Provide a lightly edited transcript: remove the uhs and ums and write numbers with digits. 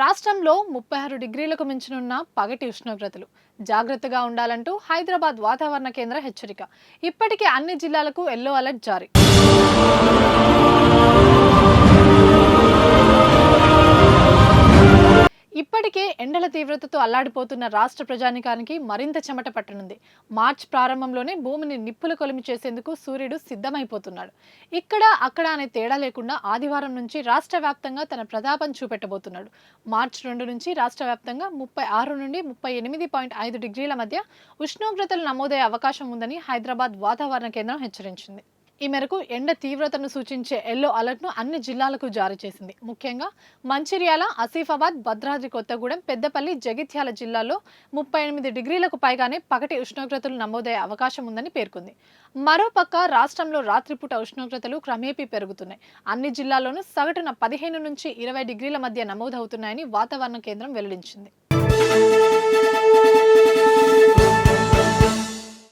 రాష్ట్రంలో 36 డిగ్రీలకు మించనున్న పగటి ఉష్ణోగ్రతలు. జాగ్రత్తగా ఉండాలంటూ హైదరాబాద్ వాతావరణ కేంద్ర హెచ్చరిక. ఇప్పటికే అన్ని జిల్లాలకు ఎల్లో అలర్ట్ జారీ. ఇప్పటికే ఎండల తీవ్రతతో అల్లాడిపోతున్న రాష్ట్ర ప్రజానికానికి మరింత చెమట పట్టనుంది. మార్చ్ ప్రారంభంలోనే భూమిని నిప్పులు కొలిమి చేసేందుకు సూర్యుడు సిద్ధమైపోతున్నాడు. ఇక్కడ అక్కడ అనే తేడా లేకుండా ఆదివారం నుంచి రాష్ట్ర వ్యాప్తంగా తన ప్రతాపం చూపెట్టబోతున్నాడు. మార్చి 2 నుంచి రాష్ట్ర వ్యాప్తంగా 36 నుండి 38.5 డిగ్రీల మధ్య ఉష్ణోగ్రతలు నమోదయ్యే అవకాశం ఉందని హైదరాబాద్ వాతావరణ కేంద్రం హెచ్చరించింది. ఈ మేరకు ఎండ తీవ్రతను సూచించే ఎల్లో అలర్ట్ను అన్ని జిల్లాలకు జారీ చేసింది. ముఖ్యంగా మంచిర్యాల, ఆసిఫాబాద్, భద్రాద్రి కొత్తగూడెం, పెద్దపల్లి, జగిత్యాల జిల్లాల్లో 38 డిగ్రీలకు పైగానే పగటి ఉష్ణోగ్రతలు నమోదయ్యే అవకాశం ఉందని పేర్కొంది. మరోపక్క రాష్ట్రంలో రాత్రిపూట ఉష్ణోగ్రతలు క్రమేపీ పెరుగుతున్నాయి. అన్ని జిల్లాల్లోనూ సగటున 15 నుంచి 20 డిగ్రీల మధ్య నమోదవుతున్నాయని వాతావరణ కేంద్రం వెల్లడించింది.